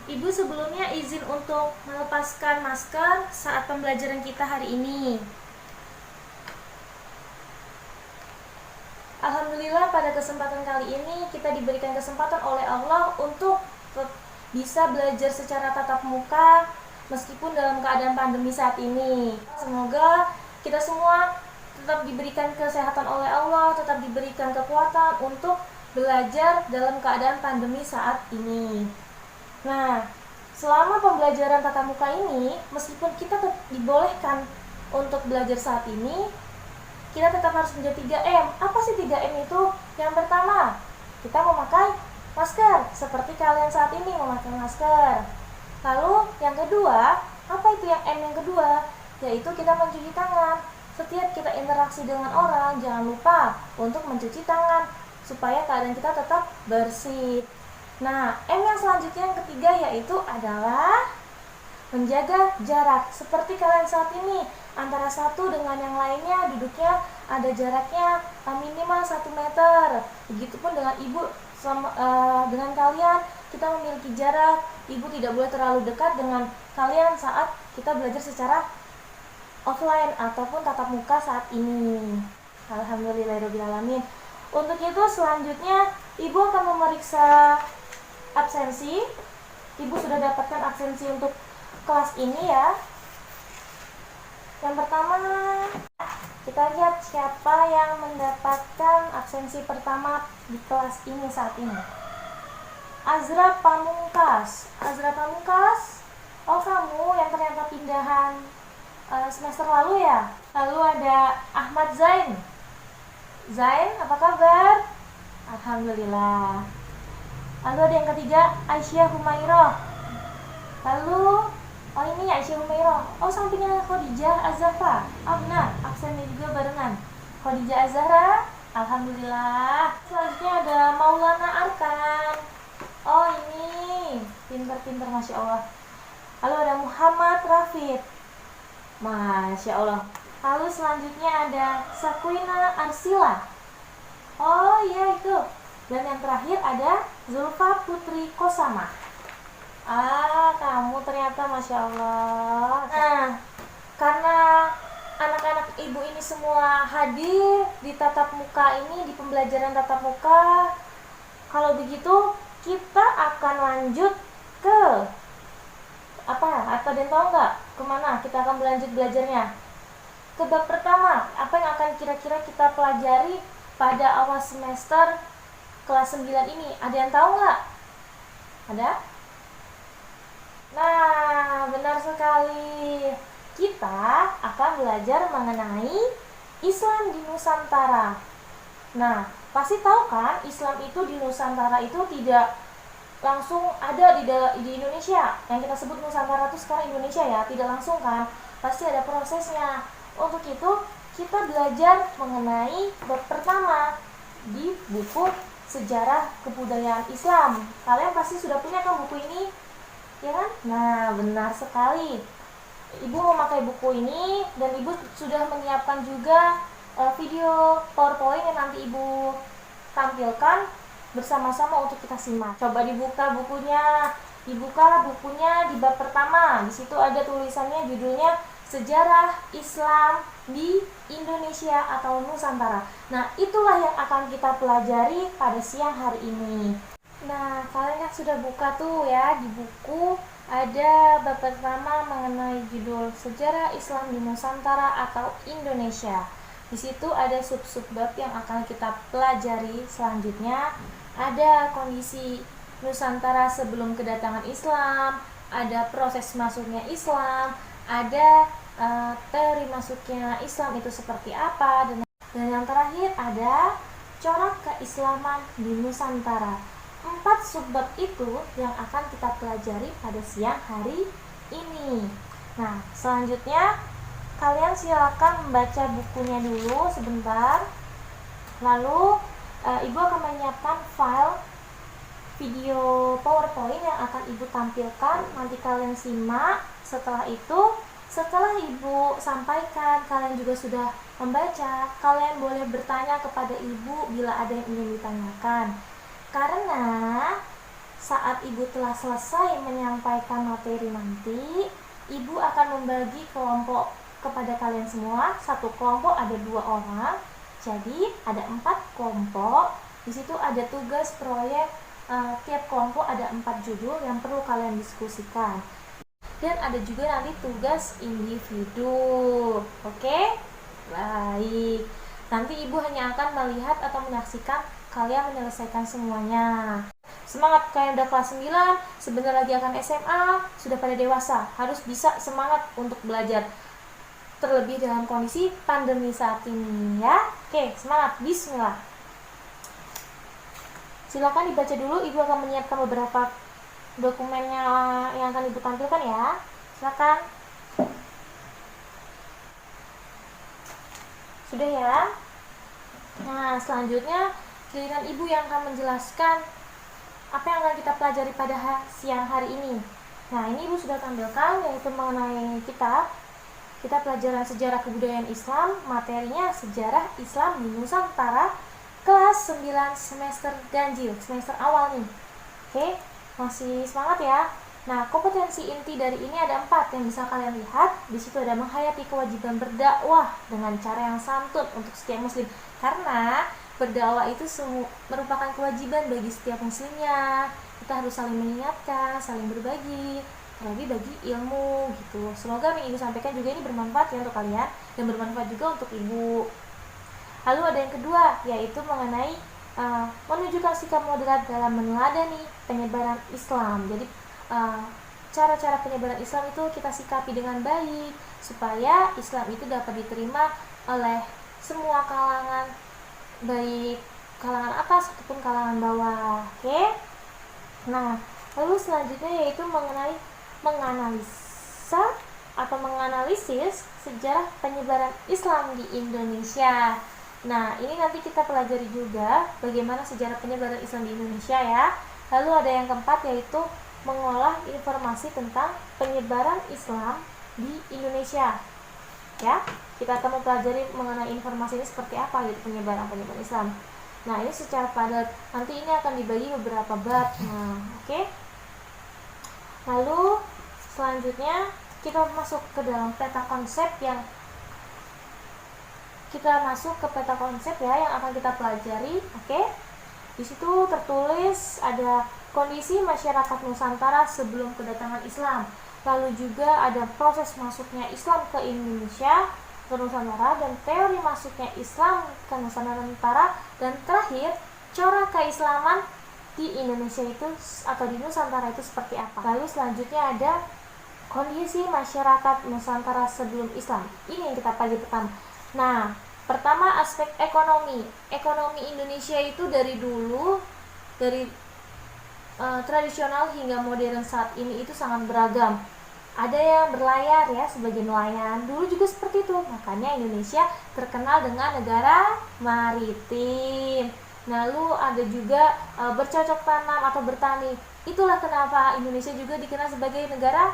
Ibu sebelumnya izin untuk melepaskan masker saat pembelajaran kita hari ini. Alhamdulillah pada kesempatan kali ini kita diberikan kesempatan oleh Allah untuk bisa belajar secara tatap muka meskipun dalam keadaan pandemi saat ini. Semoga kita semua tetap diberikan kesehatan oleh Allah, tetap diberikan kekuatan untuk belajar dalam keadaan pandemi saat ini. Nah, selama pembelajaran tatap muka ini, meskipun kita dibolehkan untuk belajar saat ini, kita tetap harus menjaga 3M. Apa sih 3M itu? Yang pertama, kita memakai masker, seperti kalian saat ini memakai masker. Lalu yang kedua, apa itu yang M yang kedua? Yaitu kita mencuci tangan. Setiap kita interaksi dengan orang, jangan lupa untuk mencuci tangan, supaya keadaan kita tetap bersih. Nah, M yang selanjutnya yang ketiga yaitu adalah menjaga jarak. Seperti kalian saat ini, antara satu dengan yang lainnya duduknya ada jaraknya minimal 1 meter. Begitupun dengan ibu dengan kalian, kita memiliki jarak. Ibu tidak boleh terlalu dekat dengan kalian saat kita belajar secara offline ataupun tatap muka saat ini. Alhamdulillahirobbilalamin. Untuk itu selanjutnya ibu akan memeriksa absensi. Ibu sudah dapatkan absensi untuk kelas ini ya. Yang pertama, kita lihat siapa yang mendapatkan absensi pertama di kelas ini saat ini. Azra Pamungkas. Azra Pamungkas, oh kamu yang ternyata pindahan semester lalu ya. Lalu ada Ahmad Zain. Zain, apa kabar? Alhamdulillah. Lalu ada yang ketiga, Aisyah Humairah. Lalu, oh ini Aisyah Humairah. Oh sampingnya Khadijah Az-Zahra. Oh benar, absennya juga barengan. Khadijah Az-Zahra, alhamdulillah. Selanjutnya ada Maulana Arkan. Oh ini, pinter-pinter Masya Allah. Lalu ada Muhammad Rafid. Masya Allah. Lalu selanjutnya ada Sakwina Arsila. Oh iya itu. Dan yang terakhir ada Zulfa Putri Kosama. Kamu ternyata Masya Allah. Nah, karena anak-anak ibu ini semua hadir di tatap muka ini, di pembelajaran tatap muka, kalau begitu kita akan lanjut ke apa? Atau dan tahu nggak kemana kita akan berlanjut belajarnya? Ke bab pertama, apa yang akan kira-kira kita pelajari pada awal semester kelas 9 ini? Ada yang tahu nggak? Ada? Nah, benar sekali. Kita akan belajar mengenai Islam di Nusantara. Nah, pasti tahu kan Islam itu di Nusantara itu tidak langsung ada di Indonesia. Yang kita sebut Nusantara itu sekarang Indonesia ya, tidak langsung kan. Pasti ada prosesnya. Untuk itu, kita belajar mengenai bab pertama di buku Sejarah Kebudayaan Islam. Kalian pasti sudah punya kan buku ini? Ya kan? Nah, benar sekali. Ibu memakai buku ini dan ibu sudah menyiapkan juga video PowerPoint yang nanti ibu tampilkan bersama-sama untuk kita simak. Coba dibuka bukunya. Dibuka bukunya di bab pertama. Di situ ada tulisannya, judulnya Sejarah Islam di Indonesia atau Nusantara. Nah, itulah yang akan kita pelajari pada siang hari ini. Nah, kalian kan sudah buka tuh ya di buku, ada bab pertama mengenai judul Sejarah Islam di Nusantara atau Indonesia. Di situ ada sub-sub bab yang akan kita pelajari selanjutnya. Ada kondisi Nusantara sebelum kedatangan Islam, ada proses masuknya Islam, ada teori masuknya Islam itu seperti apa, dan yang terakhir ada corak keislaman di Nusantara. 4 subbab itu yang akan kita pelajari pada siang hari ini. Nah, selanjutnya kalian silakan membaca bukunya dulu sebentar. Lalu ibu akan menyiapkan file video PowerPoint yang akan ibu tampilkan. Nanti kalian simak. Setelah itu, setelah ibu sampaikan, kalian juga sudah membaca, kalian boleh bertanya kepada ibu bila ada yang ingin ditanyakan. Karena saat ibu telah selesai menyampaikan materi nanti, ibu akan membagi kelompok kepada kalian semua. Satu kelompok ada 2 orang, jadi ada 4 kelompok. Di situ ada tugas proyek, tiap kelompok ada 4 judul yang perlu kalian diskusikan. Dan ada juga nanti tugas individu. Oke? Baik. Nanti ibu hanya akan melihat atau menyaksikan kalian menyelesaikan semuanya. Semangat, kalian udah kelas 9, sebentar lagi akan SMA, sudah pada dewasa, harus bisa semangat untuk belajar. Terlebih dalam kondisi pandemi saat ini ya. Oke, semangat, bismillah. Silakan dibaca dulu, ibu akan menyiapkan beberapa dokumennya yang akan ibu tampilkan ya. Silakan. Sudah ya. Nah, selanjutnya giliran ibu yang akan menjelaskan apa yang akan kita pelajari pada siang hari ini. Nah, ini ibu sudah tampilkan, yaitu mengenai kita pelajaran sejarah kebudayaan Islam, materinya sejarah Islam di Nusantara, kelas 9 semester ganjil, semester awal nih. Oke, masih semangat ya. Nah, kompetensi inti dari ini ada 4 yang bisa kalian lihat. Di situ ada menghayati kewajiban berdakwah dengan cara yang santun untuk setiap muslim. Karena berdakwah itu merupakan kewajiban bagi setiap muslimnya. Kita harus saling mengingatkan, saling berbagi, terlebih bagi ilmu gitu. Semoga yang ibu sampaikan juga ini bermanfaat ya untuk kalian dan bermanfaat juga untuk ibu. Lalu ada yang kedua, yaitu mengenai menunjukkan sikap moderat dalam meneladani penyebaran Islam. Jadi cara-cara penyebaran Islam itu kita sikapi dengan baik supaya Islam itu dapat diterima oleh semua kalangan, baik kalangan atas ataupun kalangan bawah. Oke? Nah, lalu selanjutnya yaitu mengenai menganalisa atau menganalisis sejarah penyebaran Islam di Indonesia. Nah, ini nanti kita pelajari juga bagaimana sejarah penyebaran Islam di Indonesia ya. Lalu ada yang keempat yaitu mengolah informasi tentang penyebaran Islam di Indonesia. Ya, kita akan mempelajari mengenai informasi ini seperti apa gitu penyebaran Islam. Nah, ini secara padat. Nanti ini akan dibagi beberapa bab. Nah, oke. Lalu selanjutnya kita masuk ke dalam peta konsep yang yang akan kita pelajari. Oke. Di situ tertulis ada kondisi masyarakat Nusantara sebelum kedatangan Islam. Lalu juga ada proses masuknya Islam ke Indonesia, ke Nusantara, dan teori masuknya Islam ke Nusantara, dan terakhir corak keislaman di Indonesia itu atau di Nusantara itu seperti apa. Lalu selanjutnya ada kondisi masyarakat Nusantara sebelum Islam. Ini yang kita pelajari pertama. Nah, pertama aspek ekonomi. Ekonomi Indonesia itu dari dulu, dari tradisional hingga modern saat ini itu sangat beragam. Ada yang berlayar ya sebagai nelayan, dulu juga seperti itu. Makanya Indonesia terkenal dengan negara maritim. Lalu ada juga bercocok tanam atau bertani. Itulah kenapa Indonesia juga dikenal sebagai negara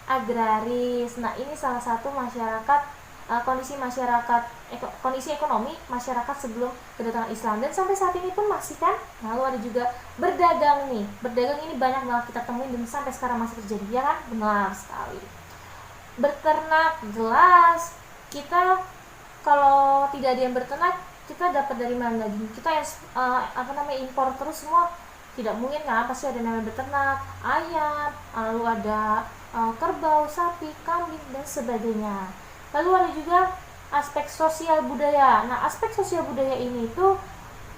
agraris. Nah, ini salah satu kondisi ekonomi masyarakat sebelum kedatangan Islam, dan sampai saat ini pun masih kan. Lalu ada juga berdagang nih. Berdagang ini banyak banget kita temuin dan sampai sekarang masih terjadi, ya kan? Benar sekali. Berternak, jelas. Kita kalau tidak ada yang berternak, kita dapat dari mana lagi? Kita yang impor terus semua, tidak mungkin kan? Pasti ada namanya beternak, ayam, lalu ada kerbau, sapi, kambing, dan sebagainya. Lalu ada juga aspek sosial budaya. Nah, aspek sosial budaya ini tuh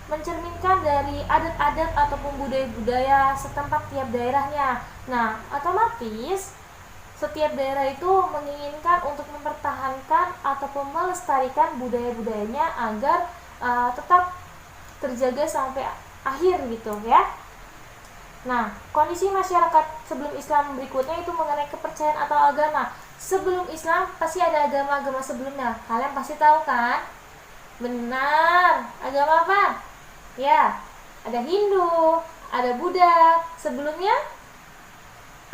mencerminkan dari adat-adat ataupun budaya-budaya setempat tiap daerahnya. Nah, otomatis setiap daerah itu menginginkan untuk mempertahankan ataupun melestarikan budaya-budayanya agar tetap terjaga sampai akhir gitu ya. Nah, kondisi masyarakat sebelum Islam berikutnya itu mengenai kepercayaan atau agama. Sebelum Islam pasti ada agama-agama sebelumnya. Kalian pasti tahu kan? Benar. Agama apa? Ya, ada Hindu, ada Buddha. Sebelumnya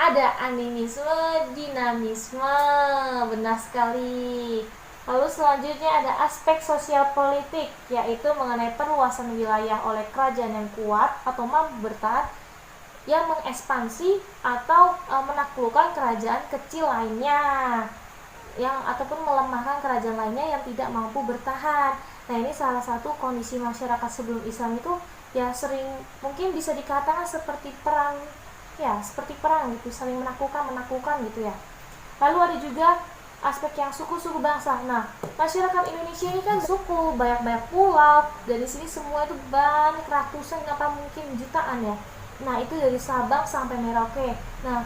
ada animisme, dinamisme. Benar sekali. Lalu selanjutnya ada aspek sosial politik, yaitu mengenai perluasan wilayah oleh kerajaan yang kuat atau mampu bertahan yang mengekspansi atau menaklukkan kerajaan kecil lainnya, yang ataupun melemahkan kerajaan lainnya yang tidak mampu bertahan. Nah, ini salah satu kondisi masyarakat sebelum Islam itu ya sering mungkin bisa dikatakan seperti perang, ya seperti perang gitu, saling menaklukkan gitu ya. Lalu ada juga aspek yang suku-suku bangsa. Nah, masyarakat Indonesia ini kan suku, banyak-banyak pulau. Dari sini semua itu banyak, ratusan, apa mungkin jutaan ya. Nah, itu dari Sabang sampai Merauke. Nah,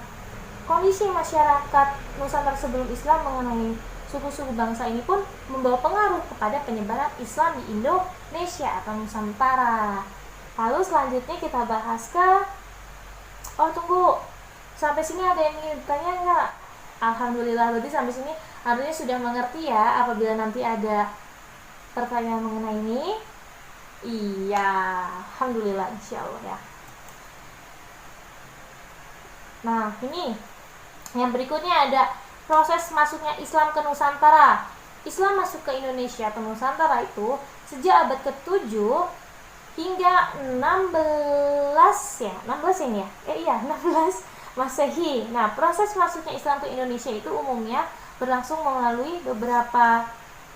kondisi masyarakat Nusantara sebelum Islam mengenai suku-suku bangsa ini pun membawa pengaruh kepada penyebaran Islam di Indonesia atau Nusantara. Lalu selanjutnya kita bahas ke tunggu, sampai sini ada yang ingin bertanya nggak? Alhamdulillah, berarti sampai sini harusnya sudah mengerti ya. Apabila nanti ada pertanyaan mengenai ini, iya, alhamdulillah, insya Allah ya. Nah, ini yang berikutnya ada proses masuknya Islam ke Nusantara. Islam masuk ke Indonesia atau Nusantara itu sejak abad ke-7 hingga 16 ya, 16 ini ya? Iya, 16 Masehi. Nah, proses masuknya Islam ke Indonesia itu umumnya berlangsung melalui beberapa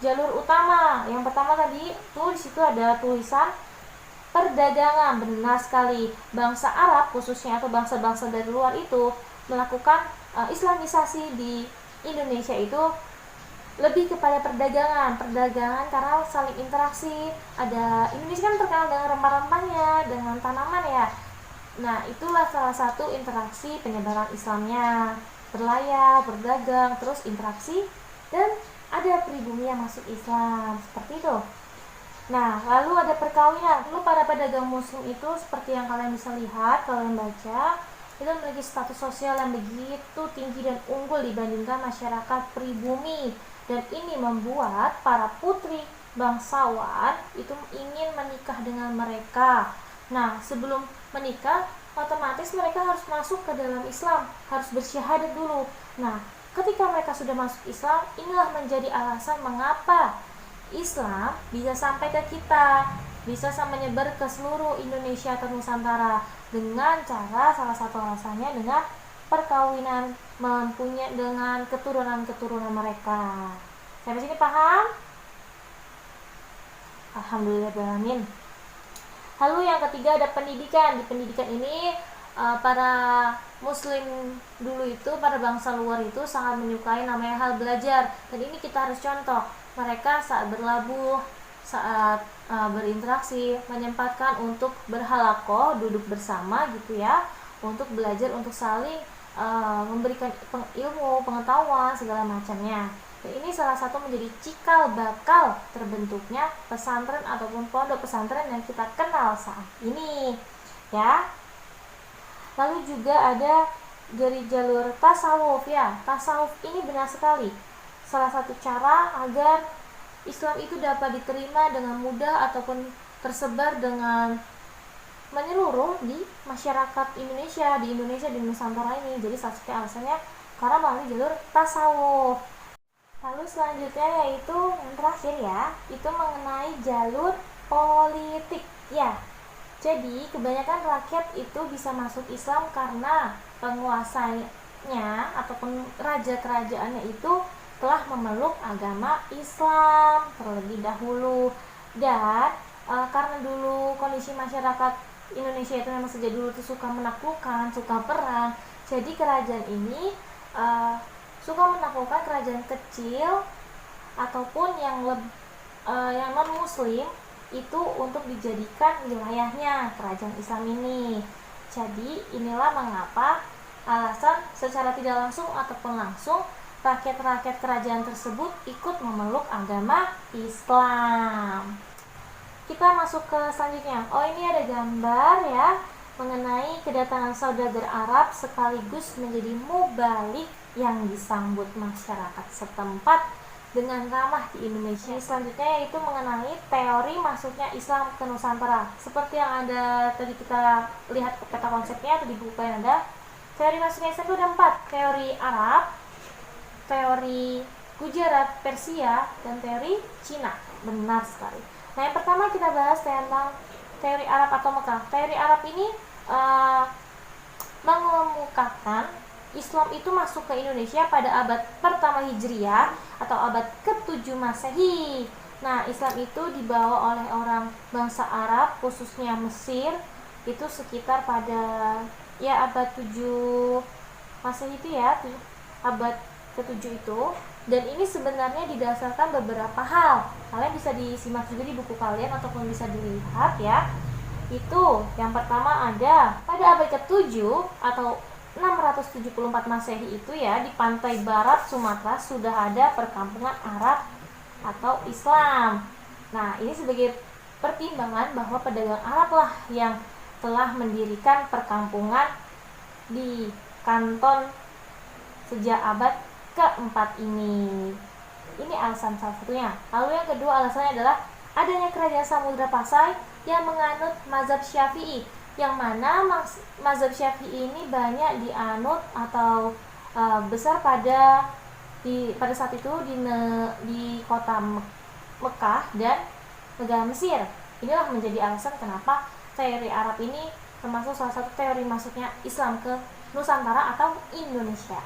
jalur utama. Yang pertama tadi tuh di situ ada tulisan perdagangan. Benar sekali. Bangsa Arab khususnya atau bangsa-bangsa dari luar itu melakukan Islamisasi di Indonesia itu lebih kepada perdagangan karena saling interaksi. Ada Indonesia kan terkenal dengan rempah-rempahnya, dengan tanaman ya. Nah, itulah salah satu interaksi penyebaran Islamnya. Berlayar, berdagang, terus interaksi, dan ada pribumi yang masuk Islam, seperti itu. Nah, lalu ada perkawinan. Lalu para pedagang muslim itu seperti yang kalian bisa lihat, kalian baca, itu memiliki status sosial yang begitu tinggi dan unggul dibandingkan masyarakat pribumi. Dan ini membuat para putri bangsawan itu ingin menikah dengan mereka. Nah, sebelum menikah, otomatis mereka harus masuk ke dalam Islam, harus bersyahadat dulu. Nah, ketika mereka sudah masuk Islam, inilah menjadi alasan mengapa Islam bisa sampai ke kita, bisa menyebar ke seluruh Indonesia atau Nusantara dengan cara, salah satu alasannya dengan perkawinan, mempunyai dengan keturunan-keturunan mereka. Sampai sini paham? Alhamdulillahirrahmanirrahim. Lalu yang ketiga ada pendidikan. Di pendidikan ini para muslim dulu itu, para bangsa luar itu sangat menyukai namanya hal belajar. Dan ini kita harus contoh. Mereka saat berlabuh, saat berinteraksi, menyempatkan untuk berhalakoh, duduk bersama gitu ya, untuk belajar, untuk saling memberikan ilmu, pengetahuan, segala macamnya. Dan ini salah satu menjadi cikal bakal terbentuknya pesantren ataupun pondok pesantren yang kita kenal saat ini ya. Lalu juga ada dari jalur tasawuf ya. Tasawuf ini benar sekali salah satu cara agar Islam itu dapat diterima dengan mudah ataupun tersebar dengan menyeluruh di masyarakat Indonesia, di Nusantara ini. Jadi salah satu alasannya karena melalui jalur tasawuf. Lalu selanjutnya yaitu yang terakhir ya, itu mengenai jalur politik ya. Jadi kebanyakan rakyat itu bisa masuk Islam karena penguasanya ataupun raja kerajaannya itu telah memeluk agama Islam terlebih dahulu. Dan karena dulu kondisi masyarakat Indonesia itu memang sejak dulu itu suka menaklukkan, suka perang, jadi kerajaan ini suka menaklukkan kerajaan kecil ataupun yang non muslim itu untuk dijadikan wilayahnya kerajaan Islam ini. Jadi inilah mengapa alasan secara tidak langsung ataupun langsung rakyat-rakyat kerajaan tersebut ikut memeluk agama Islam. Kita masuk ke selanjutnya. Ini ada gambar ya mengenai kedatangan saudagar Arab sekaligus menjadi mubalik yang disambut masyarakat setempat dengan ramah di Indonesia. Selanjutnya yaitu mengenai teori masuknya Islam ke Nusantara. Seperti yang ada tadi kita lihat peta konsepnya atau di buku yang ada, teori masuknya Islam itu ada 4. Teori Arab, teori Gujarat, Persia, dan teori Cina. Benar sekali. Nah, yang pertama kita bahas tentang teori Arab atau Mekah. Teori Arab ini mengemukakan Islam itu masuk ke Indonesia pada abad pertama Hijriah atau abad ke-7 Masehi. Nah, Islam itu dibawa oleh orang bangsa Arab, khususnya Mesir, itu sekitar pada abad 7 Masehi itu abad ke-7 itu. Dan ini sebenarnya didasarkan beberapa hal. Kalian bisa disimak juga di buku kalian ataupun bisa dilihat ya. Itu yang pertama ada pada abad ke-7 atau 674 Masehi itu di pantai barat Sumatera sudah ada perkampungan Arab atau Islam. Nah, ini sebagai pertimbangan bahwa pedagang Arab lah yang telah mendirikan perkampungan di Kanton sejak abad ke-4 ini. Ini alasan salah satunya. Lalu yang kedua alasannya adalah adanya kerajaan Samudra Pasai yang menganut mazhab Syafi'i, yang mana mazhab Syafi'i ini banyak dianut atau besar pada saat itu di kota Mekah dan negara Mesir. Inilah menjadi alasan kenapa teori Arab ini termasuk salah satu teori masuknya Islam ke Nusantara atau Indonesia.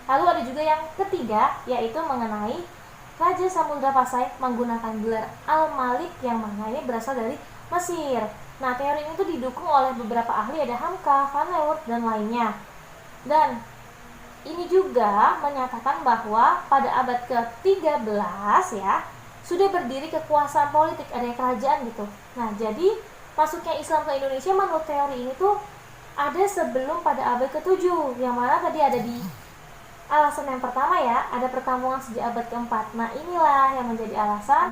Lalu ada juga yang ketiga, yaitu mengenai Raja Samudra Pasai menggunakan gelar Al-Malik yang mana ini berasal dari Mesir. Nah, teori ini tuh didukung oleh beberapa ahli, ada Hamka, Van Leeuwen, dan lainnya. Dan ini juga menyatakan bahwa pada abad ke-13 sudah berdiri kekuasaan politik, ada kerajaan gitu. Nah, jadi masuknya Islam ke Indonesia menurut teori ini tuh ada sebelum pada abad ke-7, yang mana tadi ada di alasan yang pertama ada perkampungan sejak abad ke-4. Nah, inilah yang menjadi alasan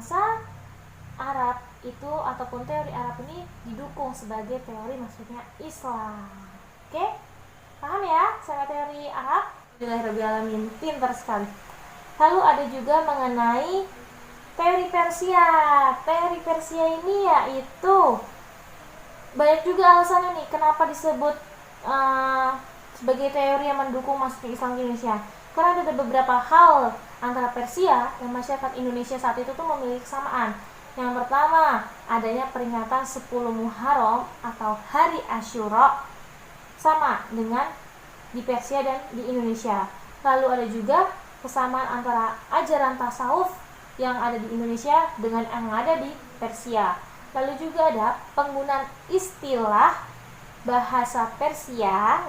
Arab itu ataupun teori Arab ini didukung sebagai teori masuknya Islam. Oke? Paham ya sama teori Arab? Alhamdulillahirrahmanirrahim, pintar sekali. Lalu ada juga mengenai teori Persia. Teori Persia ini yaitu banyak juga alasannya nih kenapa disebut sebagai teori yang mendukung masuknya Islam ke Indonesia. Karena ada beberapa hal antara Persia dan masyarakat Indonesia saat itu tuh memiliki kesamaan. Yang pertama, adanya peringatan 10 Muharram atau Hari Asyura sama dengan di Persia dan di Indonesia. Lalu ada juga kesamaan antara ajaran tasawuf yang ada di Indonesia dengan yang ada di Persia. Lalu juga ada penggunaan istilah bahasa Persia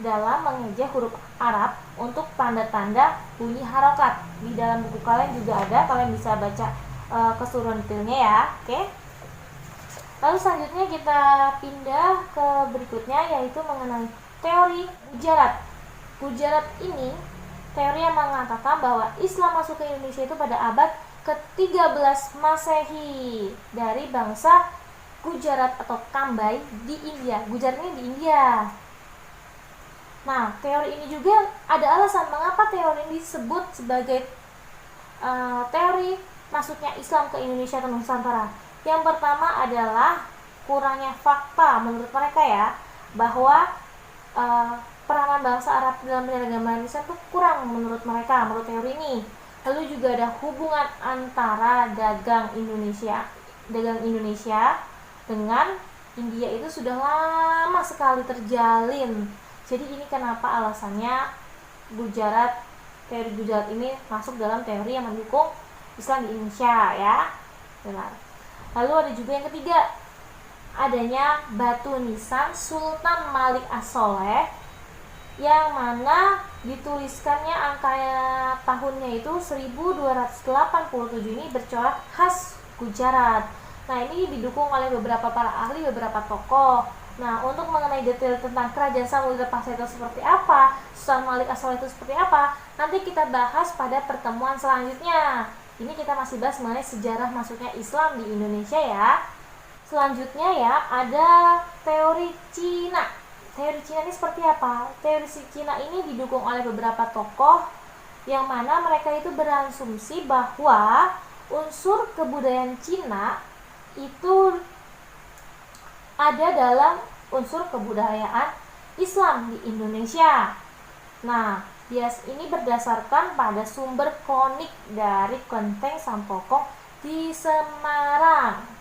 dalam mengeja huruf Arab untuk tanda-tanda bunyi harokat. Di dalam buku kalian juga ada, kalian bisa baca keseluruhan detailnya Oke. Lalu selanjutnya kita pindah ke berikutnya, yaitu mengenai teori Gujarat. Gujarat ini teori yang mengatakan bahwa Islam masuk ke Indonesia itu pada abad ke-13 Masehi dari bangsa Gujarat atau Kambai di India. Gujarat ini di India. Nah, teori ini juga ada alasan mengapa teori ini disebut sebagai teori masuknya Islam ke Indonesia atau Nusantara. Yang pertama adalah kurangnya fakta menurut mereka bahwa peranan bangsa Arab dalam agama Islam itu kurang menurut mereka, menurut teori ini. Lalu juga ada hubungan antara dagang Indonesia dengan India itu sudah lama sekali terjalin. Jadi ini kenapa alasannya teori Gujarat ini masuk dalam teori yang mendukung Islam di Indonesia Benar. Lalu ada juga yang ketiga, adanya batu nisan Sultan Malik As-Soleh yang mana dituliskannya angka tahunnya itu 1287 ini bercorak khas Gujarat. Nah, ini didukung oleh beberapa para ahli, beberapa tokoh. Nah, untuk mengenai detail tentang kerajaan Samudra Pasai itu seperti apa, Sultan Malik As-Soleh itu seperti apa, nanti kita bahas pada pertemuan selanjutnya. Ini kita masih bahas mengenai sejarah masuknya Islam di Indonesia Selanjutnya ada teori Cina. Teori Cina ini seperti apa? Teori Cina ini didukung oleh beberapa tokoh yang mana mereka itu berasumsi bahwa unsur kebudayaan Cina itu ada dalam unsur kebudayaan Islam di Indonesia. Nah, ini berdasarkan pada sumber kronik dari Kelenteng Sampokong di Semarang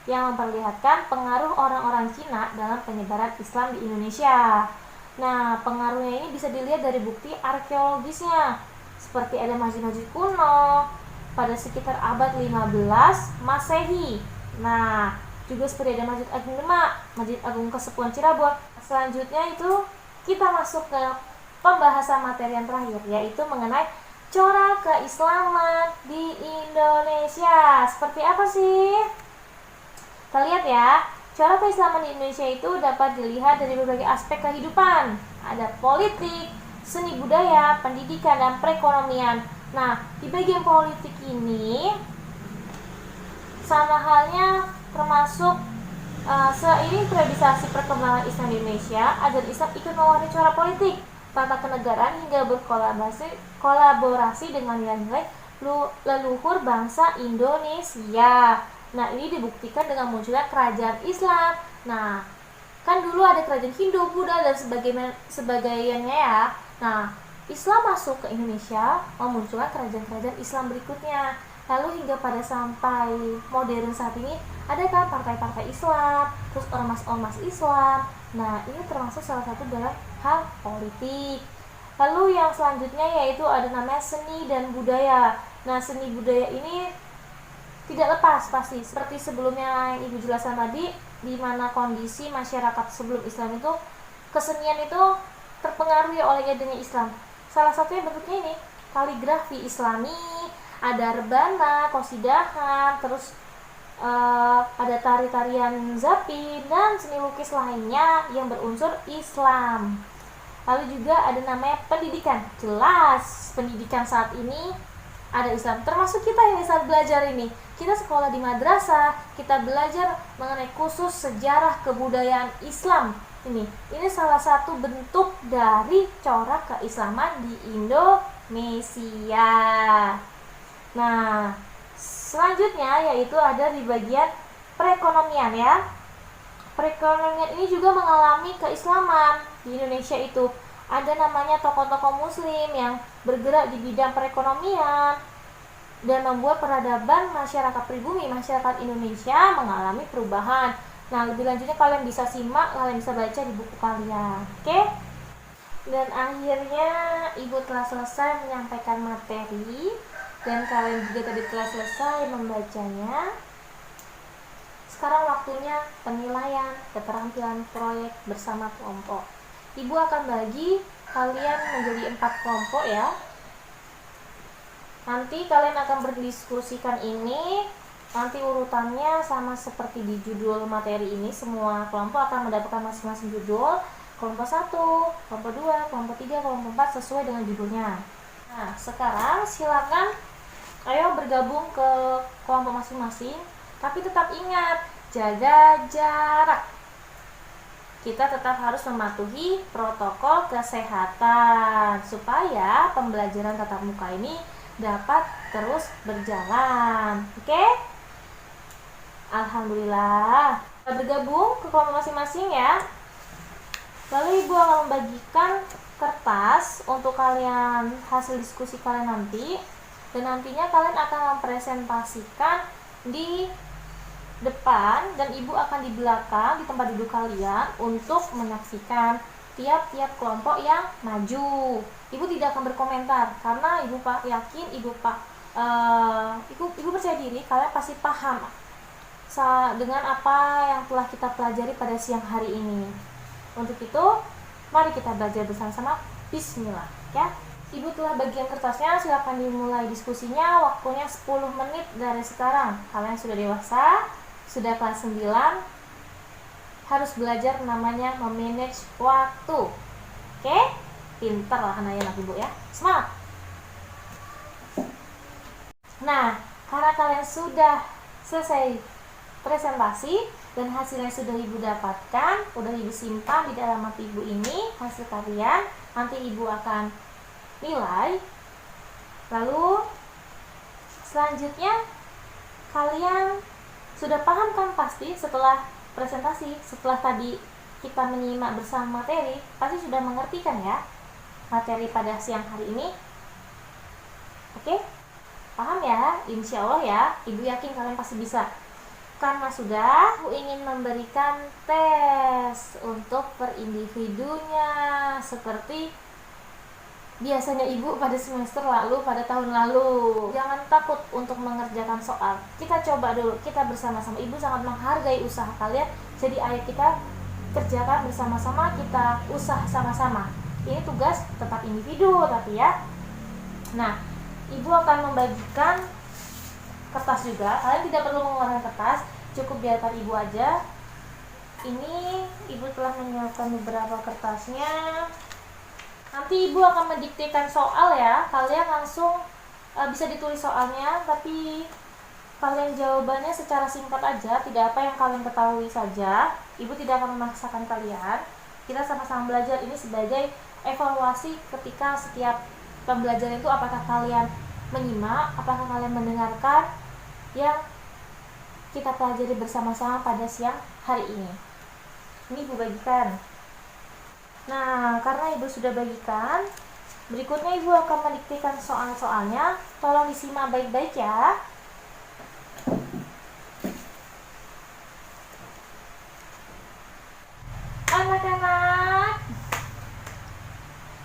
yang memperlihatkan pengaruh orang-orang Cina dalam penyebaran Islam di Indonesia. Nah, pengaruhnya ini bisa dilihat dari bukti arkeologisnya, seperti ada masjid-masjid kuno pada sekitar abad 15 Masehi. Nah, juga seperti ada Masjid Agung Demak, Masjid Agung Kesepuhan Cirebon. Selanjutnya itu kita masuk ke pembahasan materi yang terakhir, yaitu mengenai corak keislaman di Indonesia. Seperti apa sih? Kita lihat ya. Corak keislaman di Indonesia itu dapat dilihat dari berbagai aspek kehidupan. Ada politik, seni budaya, pendidikan, dan perekonomian. Nah, di bagian politik ini sama halnya termasuk seiring periodisasi perkembangan Islam di Indonesia, ajaran Islam ikut mewarnai corak politik, tata kenegaraan hingga berkolaborasi dengan nilai-nilai leluhur bangsa Indonesia. Nah, ini dibuktikan dengan munculnya kerajaan Islam. Nah, kan dulu ada kerajaan Hindu, Buddha, dan sebagainya ya. Nah, Islam masuk ke Indonesia, memunculkan kerajaan-kerajaan Islam berikutnya. Lalu hingga pada sampai modern saat ini, ada kan partai-partai Islam, terus ormas-ormas Islam. Nah, ini termasuk salah satu dalam hal politik. Lalu yang selanjutnya yaitu ada namanya seni dan budaya. Nah, seni budaya ini tidak lepas pasti seperti sebelumnya yang Ibu jelaskan tadi, di mana kondisi masyarakat sebelum Islam itu kesenian itu terpengaruhi oleh adanya Islam. Salah satunya bentuknya ini kaligrafi Islami, ada rebana, qasidahan, terus ada tari-tarian zapin dan seni lukis lainnya yang berunsur Islam. Lalu juga ada namanya pendidikan. Jelas pendidikan saat ini ada Islam, termasuk kita yang saat belajar ini. Kita sekolah di madrasah, kita belajar mengenai khusus sejarah kebudayaan Islam. Ini salah satu bentuk dari corak keislaman di Indonesia. Nah, selanjutnya yaitu ada di bagian perekonomian ya. Perekonomian ini juga mengalami keislaman di Indonesia itu. Ada namanya tokoh-tokoh muslim yang bergerak di bidang perekonomian dan membuat peradaban masyarakat pribumi, masyarakat Indonesia mengalami perubahan. Nah, lebih lanjutnya kalian bisa simak, kalian bisa baca di buku kalian. Oke? Dan akhirnya Ibu telah selesai menyampaikan materi dan kalian juga tadi telah selesai membacanya. Sekarang waktunya penilaian keterampilan proyek bersama kelompok. Ibu akan bagi kalian menjadi 4 kelompok ya. Nanti kalian akan berdiskusikan ini. Nanti urutannya sama seperti di judul materi ini. Semua kelompok akan mendapatkan masing-masing judul. Kelompok 1, kelompok 2, kelompok 3, kelompok 4 sesuai dengan judulnya. Nah, sekarang silakan ayo bergabung ke kelompok masing-masing. Tapi tetap ingat, jaga jarak. Kita tetap harus mematuhi protokol kesehatan supaya pembelajaran tatap muka ini dapat terus berjalan. Oke? Alhamdulillah. Kita bergabung ke kelompok masing-masing ya. Lalu Ibu akan membagikan kertas untuk kalian hasil diskusi kalian nanti. Dan nantinya kalian akan mempresentasikan di depan dan Ibu akan di belakang di tempat duduk kalian untuk menyaksikan tiap-tiap kelompok yang maju. Ibu tidak akan berkomentar karena Ibu yakin Ibu percaya diri kalian pasti paham dengan apa yang telah kita pelajari pada siang hari ini. Untuk itu, mari kita belajar bersama-sama. Bismillah ya. Ibu telah bagian kertasnya, silakan dimulai diskusinya. Waktunya 10 menit dari sekarang. Kalian sudah dewasa, sudah kelas 9, harus belajar namanya memanage waktu. Oke? Pinter lah anak Ibu ya. Semangat! Nah, karena kalian sudah selesai presentasi dan hasilnya sudah Ibu dapatkan, udah Ibu simpan di dalam mata Ibu ini hasil kalian. Nanti Ibu akan nilai. Lalu selanjutnya kalian sudah paham kan pasti setelah presentasi, setelah tadi kita menyimak bersama materi, pasti sudah mengerti kan ya materi pada siang hari ini. Oke? Paham ya? Insya Allah ya, Ibu yakin kalian pasti bisa. Karena sudah, aku ingin memberikan tes untuk per individunya seperti biasanya ibu pada semester lalu, pada tahun lalu. Jangan takut untuk mengerjakan soal. Kita coba dulu, kita bersama-sama. Ibu sangat menghargai usaha kalian, jadi ayo kita kerjakan bersama-sama, kita usaha sama-sama. Ini tugas tetap individu tapi ya. Nah, ibu akan membagikan kertas juga. Kalian tidak perlu mengeluarkan kertas, cukup biarkan ibu aja. Ini ibu telah menyiapkan beberapa kertasnya. Nanti ibu akan mendiktekan soal ya. Kalian langsung bisa ditulis soalnya, tapi kalian jawabannya secara singkat aja, tidak apa yang kalian ketahui saja. Ibu tidak akan memaksakan kalian. Kita sama-sama belajar, ini sebagai evaluasi ketika setiap pembelajaran itu, apakah kalian menyimak, apakah kalian mendengarkan yang kita pelajari bersama-sama pada siang hari ini. Ini ibu bagikan. Nah, karena ibu sudah bagikan, berikutnya ibu akan mendiktekan soal-soalnya. Tolong disimak baik-baik ya. Anak-anak,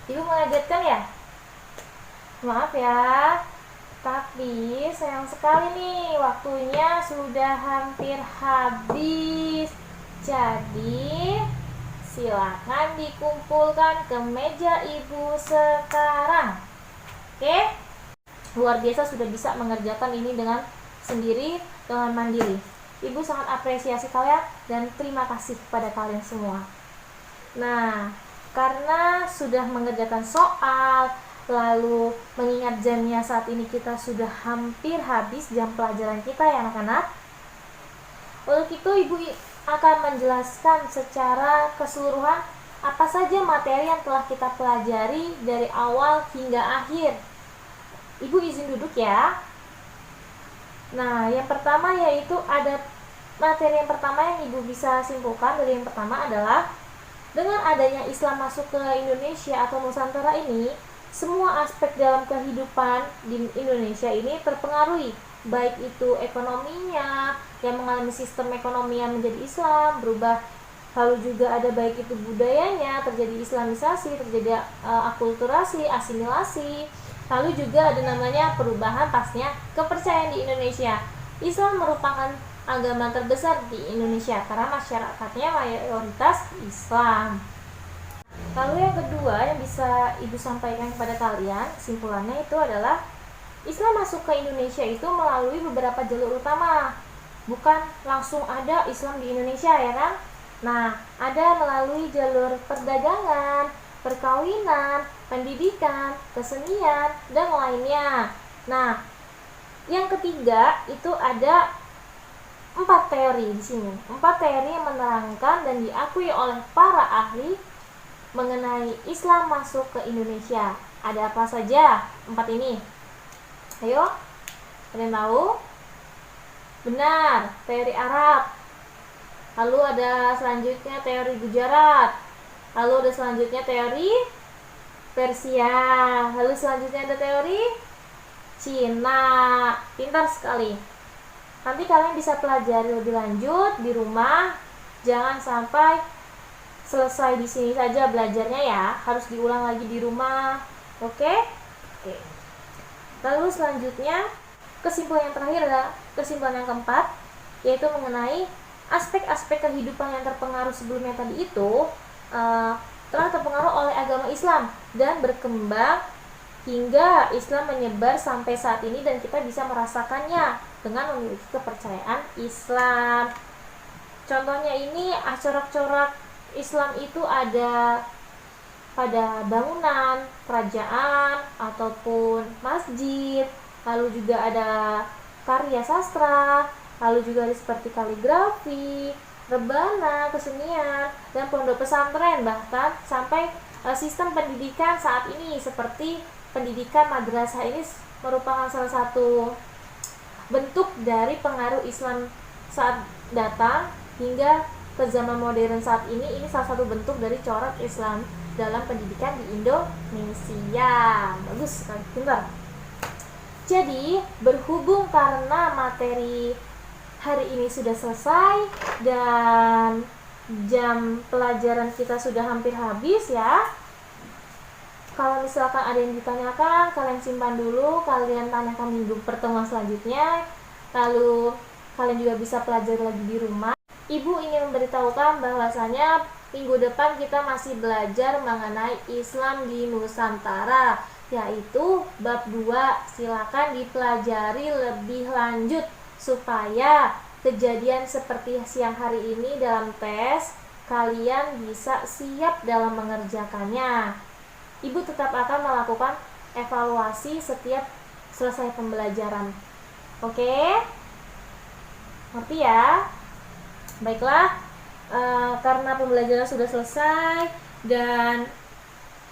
ibu mengagetkan ya? Maaf ya, tapi sayang sekali nih, waktunya sudah hampir habis. Jadi silakan dikumpulkan ke meja ibu sekarang. Oke? Luar biasa sudah bisa mengerjakan ini dengan sendiri, dengan mandiri. Ibu sangat apresiasi kalian dan terima kasih kepada kalian semua. Nah, karena sudah mengerjakan soal, lalu mengingat jamnya saat ini kita sudah hampir habis jam pelajaran kita ya anak-anak. Untuk itu ibu akan menjelaskan secara keseluruhan apa saja materi yang telah kita pelajari dari awal hingga akhir. Ibu izin duduk ya. Nah, yang pertama yaitu ada materi yang pertama yang ibu bisa simpulkan dari yang pertama adalah dengan adanya Islam masuk ke Indonesia atau Nusantara ini, semua aspek dalam kehidupan di Indonesia ini terpengaruhi, baik itu ekonominya yang mengalami sistem ekonomi yang menjadi Islam berubah, lalu juga ada baik itu budayanya terjadi islamisasi, terjadi akulturasi, asimilasi, lalu juga ada namanya perubahan pastinya kepercayaan di Indonesia. Islam merupakan agama terbesar di Indonesia karena masyarakatnya mayoritas Islam. Lalu yang kedua yang bisa ibu sampaikan kepada kalian, kesimpulannya itu adalah Islam masuk ke Indonesia itu melalui beberapa jalur utama. Bukan langsung ada Islam di Indonesia ya kan? Nah, ada melalui jalur perdagangan, perkawinan, pendidikan, kesenian, dan lainnya. Nah, yang ketiga itu ada 4 teori di sini. 4 teori yang menerangkan dan diakui oleh para ahli mengenai Islam masuk ke Indonesia. Ada apa saja 4 ini? Ayo, ada yang tahu? Benar, teori Arab. Lalu ada selanjutnya teori Gujarat. Lalu ada selanjutnya teori Persia. Lalu selanjutnya ada teori Cina. Pintar sekali. Nanti kalian bisa pelajari lebih lanjut di rumah. Jangan sampai selesai di sini saja belajarnya ya, harus diulang lagi di rumah. Oke? Oke. Lalu selanjutnya kesimpulan yang terakhir adalah kesimpulan yang keempat, yaitu mengenai aspek-aspek kehidupan yang terpengaruh sebelumnya tadi itu telah terpengaruh oleh agama Islam dan berkembang hingga Islam menyebar sampai saat ini dan kita bisa merasakannya dengan memiliki kepercayaan Islam. Contohnya ini corak-corak Islam itu ada pada bangunan, kerajaan, ataupun masjid. Lalu juga ada karya sastra, lalu juga ada seperti kaligrafi, rebana, kesenian, dan pondok pesantren, bahkan sampai sistem pendidikan saat ini seperti pendidikan madrasah ini merupakan salah satu bentuk dari pengaruh Islam saat datang hingga ke zaman modern saat ini salah satu bentuk dari corak Islam dalam pendidikan di Indonesia. Bagus sekali, pintar. Jadi berhubung karena materi hari ini sudah selesai dan jam pelajaran kita sudah hampir habis ya. Kalau misalkan ada yang ditanyakan, kalian simpan dulu, kalian tanyakan minggu pertemuan selanjutnya, lalu kalian juga bisa pelajari lagi di rumah. Ibu ingin memberitahukan bahwasanya minggu depan kita masih belajar mengenai Islam di Nusantara, yaitu bab 2. Silakan dipelajari lebih lanjut supaya kejadian seperti siang hari ini dalam tes kalian bisa siap dalam mengerjakannya. Ibu tetap akan melakukan evaluasi setiap selesai pembelajaran. Oke? Ngerti ya? Baiklah, karena pembelajaran sudah selesai dan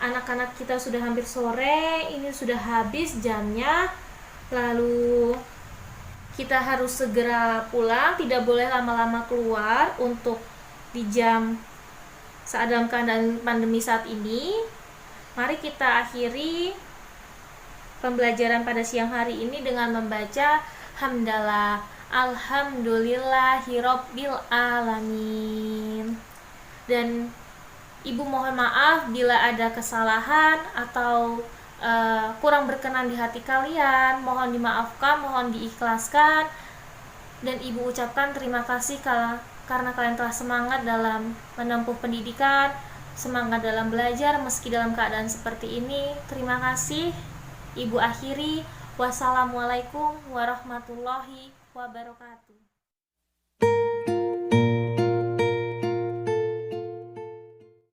anak-anak kita sudah hampir sore, ini sudah habis jamnya, lalu kita harus segera pulang, tidak boleh lama-lama keluar untuk di jam saat dalam keadaan pandemi saat ini. Mari kita akhiri pembelajaran pada siang hari ini dengan membaca hamdalah alhamdulillahirabbil alamin. Dan Ibu mohon maaf bila ada kesalahan atau kurang berkenan di hati kalian, mohon dimaafkan, mohon diikhlaskan, dan Ibu ucapkan terima kasih karena kalian telah semangat dalam menempuh pendidikan, semangat dalam belajar meski dalam keadaan seperti ini. Terima kasih. Ibu akhiri. Wassalamualaikum warahmatullahi wabarakatuh.